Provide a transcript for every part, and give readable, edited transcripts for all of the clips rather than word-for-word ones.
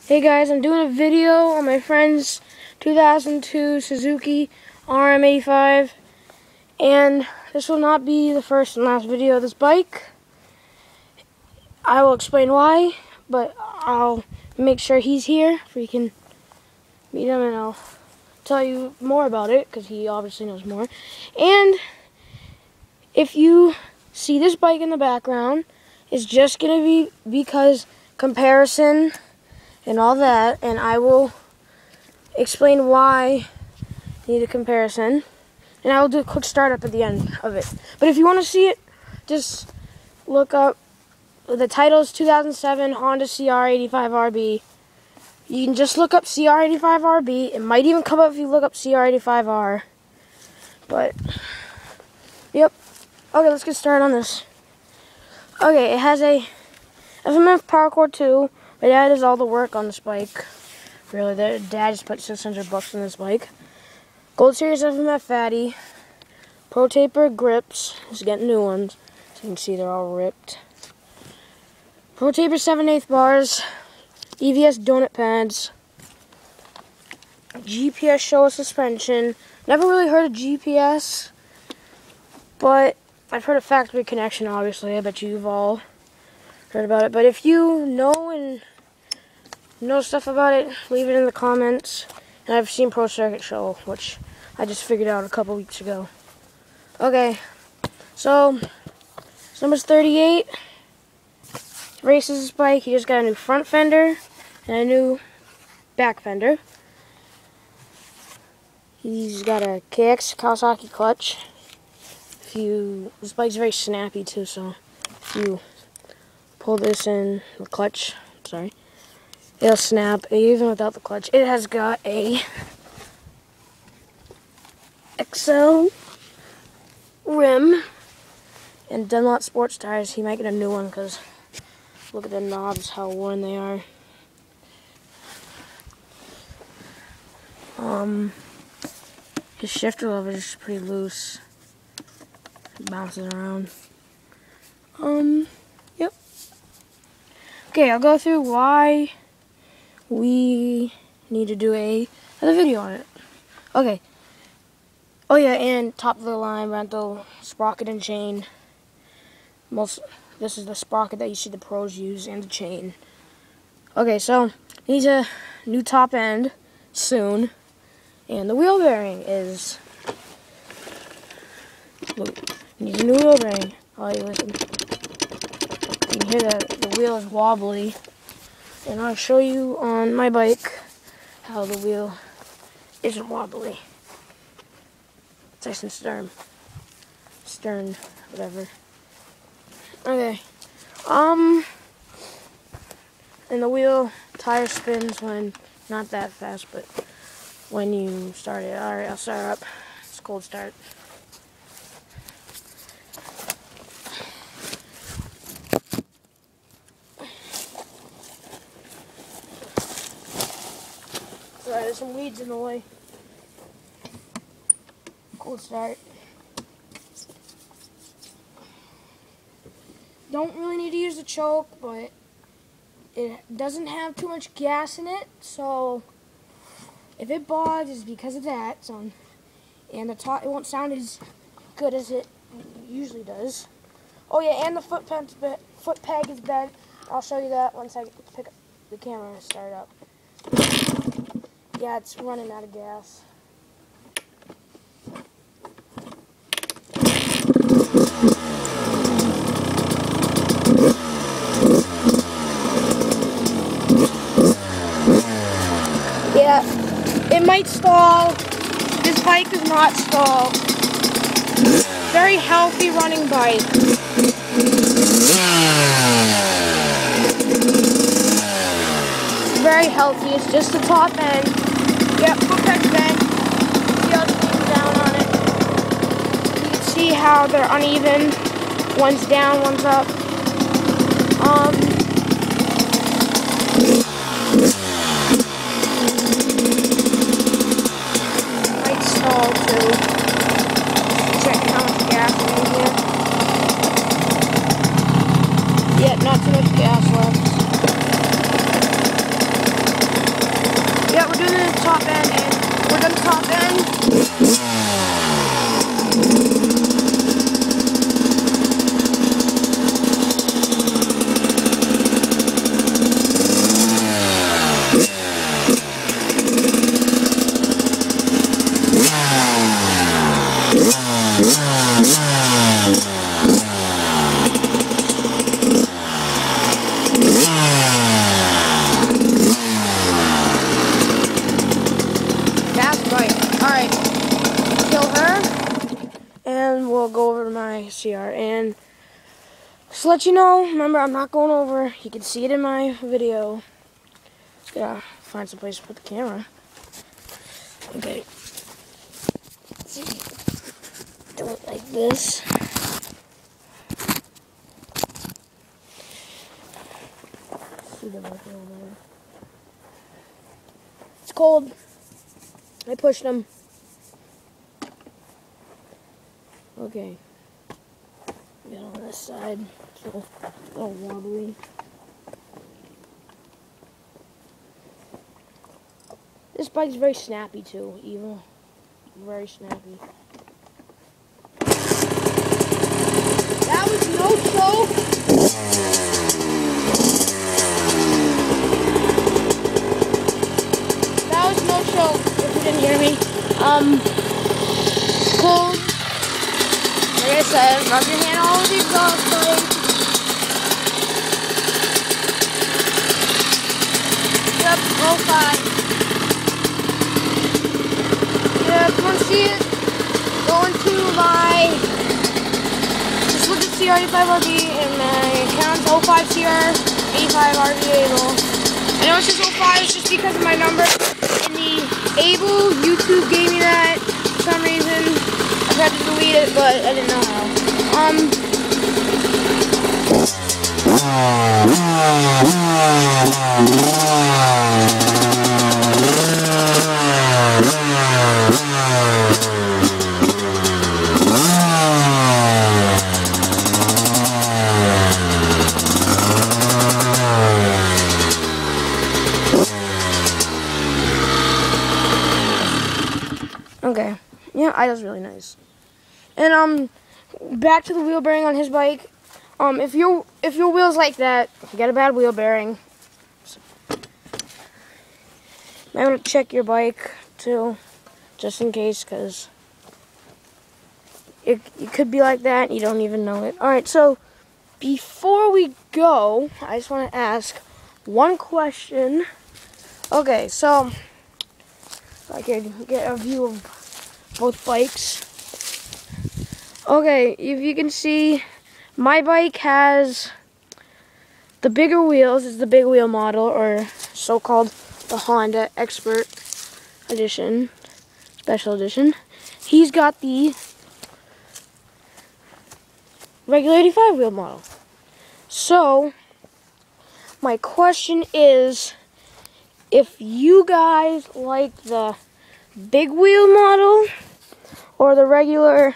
Hey guys, I'm doing a video on my friend's 2002 Suzuki RM85, and this will not be the first and last video of this bike. I will explain why, but I'll make sure he's here so you can meet him, and I'll tell you more about it because he obviously knows more. And if you see this bike in the background, it's just going to be because comparison and all that, and I will explain why you need a comparison, and I will do a quick startup at the end of it. But if you want to see it, just look up, the title is 2007 Honda CR85RB. You can just look up CR85RB. It might even come up if you look up CR85R. But, yep. Okay, let's get started on this. Okay, it has a FMF Power Core 2. My dad does all the work on this bike. Really, dad just put $600 in this bike. Gold Series FMF Fatty. Pro Taper grips. Just getting new ones. So you can see they're all ripped. Pro Taper 7/8 bars. EVS donut pads. GPS show suspension. Never really heard of GPS, but I've heard of factory connection, obviously. I bet you've all heard about it. But if you know stuff about it, leave it in the comments. And I've seen Pro Circuit Show, which I just figured out a couple weeks ago. Okay, so this number's 38. Races this bike. He just got a new front fender and a new back fender. He's got a KX Kawasaki clutch. This bike's very snappy too, so if you pull this in the clutch, it'll snap even without the clutch. It has got a XL rim and Dunlop sports tires. He might get a new one because look at the knobs, how worn they are. His shifter lever is pretty loose. It bounces around. Yep. Okay, I'll go through why we need to do another video on it. Okay. Oh yeah, and top of the line rental sprocket and chain. This is the sprocket that you see the pros use and the chain. Okay, so it needs a new top end soon, and the wheel bearing is. Needs a new wheel bearing. Oh, you listen. You can hear that the wheel is wobbly. And I'll show you on my bike how the wheel isn't wobbly. It's nice and stern, whatever. Okay. And the wheel tire spins when not that fast, but when you start it. Alright, I'll start up. It's a cold start. Sorry, there's some weeds in the way. Cold start. Don't really need to use the choke, but it doesn't have too much gas in it, so if it bogs, it's because of that. And the top, it won't sound as good as it usually does. Oh yeah, and the foot peg is bent. I'll show you that once I pick up the camera and start up. Yeah, it's running out of gas. Yeah, it might stall. This bike does not stall. Very healthy running bike. Very healthy. It's just the top end. Yep, foot peg's bent. See how it's leaning down on it. You can see how they're uneven. One's down, one's up. Might stall too. Check how much gas is in here. Yeah, not too much gas left. doing the top end, and we're done the top end. Alright, kill her, and we'll go over to my CR, and just to let you know, remember, I'm not going over, you can see it in my video. Just gotta find some place to put the camera. Okay, let's see, do it like this. It's cold. I pushed them. Okay. Get on this side. It's a little wobbly. This bike's very snappy too, Evil. Very snappy. That was no choke. That was no choke. If you didn't hear me. Cold. Like I said, rub your hand all over the exhaust plate. Yep, 05. Yeah, if you want to see it, go into my, just look at CR85RB, and my account's 05 CR85RB. I know it says 05, it's just because of my number. And the Able, YouTube gave me that for some reason. I tried to delete it, but I didn't know how. Okay, yeah, Ida's really nice. And back to the wheel bearing on his bike. If your wheel's like that, you get a bad wheel bearing. Might want to check your bike too, just in case, because it could be like that and you don't even know it. All right, so before we go, I just want to ask one question. Okay, so if I could get a view of both bikes. Okay, if you can see, my bike has the bigger wheels. It's the big wheel model, or so-called the Honda Expert Edition, Special Edition. He's got the regular 85 wheel model. So, my question is, if you guys like the big wheel model or the regular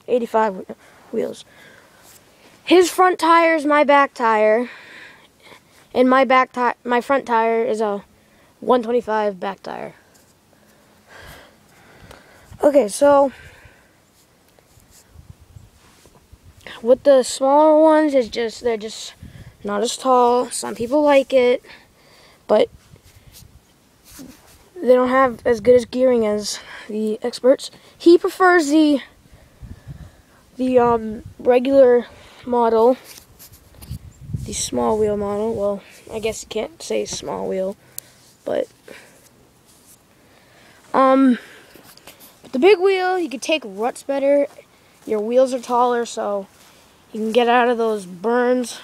85 wheels. His front tire is my back tire, and my front tire is a 125 back tire. Okay, so with the smaller ones, they're just not as tall. Some people like it, but they don't have as good as gearing as the Experts. He prefers the regular model, the small wheel model. Well, I guess you can't say small wheel, but the big wheel, you can take ruts better. Your wheels are taller, so you can get out of those burns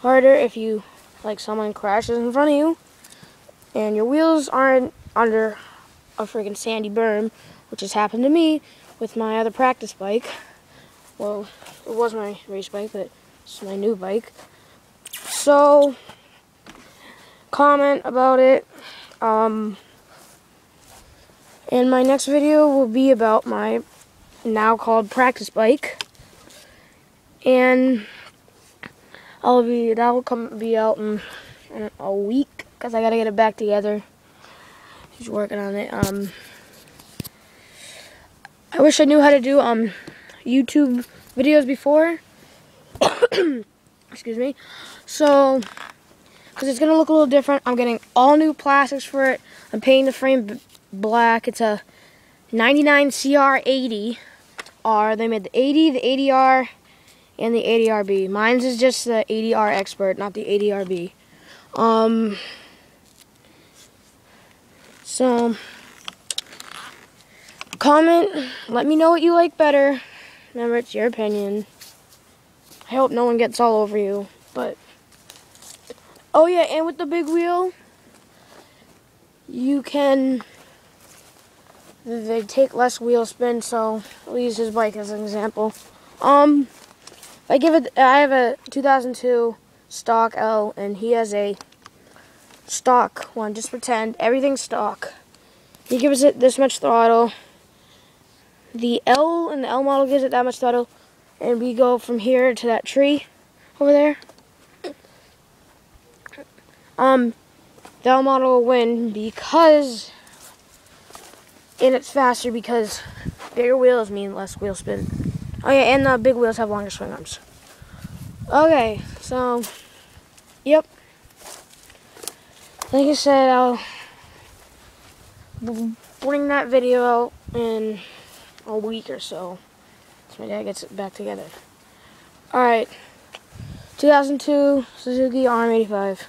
harder if you, like, someone crashes in front of you, and your wheels aren't under a freaking sandy berm, which has happened to me with my other practice bike. Well, it was my race bike, but it's my new bike. So, comment about it. And my next video will be about my now called practice bike. And that will be out in a week because I gotta get it back together. He's working on it. I wish I knew how to do YouTube videos before. Excuse me. So, because it's gonna look a little different, I'm getting all new plastics for it. I'm painting the frame black. It's a 99 CR80R. They made the 80, the 80R, and the 80RB. Mine's is just the 80R Expert, not the 80RB. So, comment, let me know what you like better. Remember, it's your opinion. I hope no one gets all over you, but... Oh yeah, and with the big wheel, you can... They take less wheel spin, so we'll use his bike as an example. I have a 2002 stock L, and he has a stock one. Just pretend everything's stock. He gives it this much throttle. The L and the L model gives it that much throttle, and we go from here to that tree over there. The L model will win because, and it's faster because bigger wheels mean less wheel spin. Oh yeah, and the big wheels have longer swing arms. Okay, so, yep. Like I said, I'll bring that video out in a week or so. So my dad gets it back together. Alright, 2002 Suzuki RM85.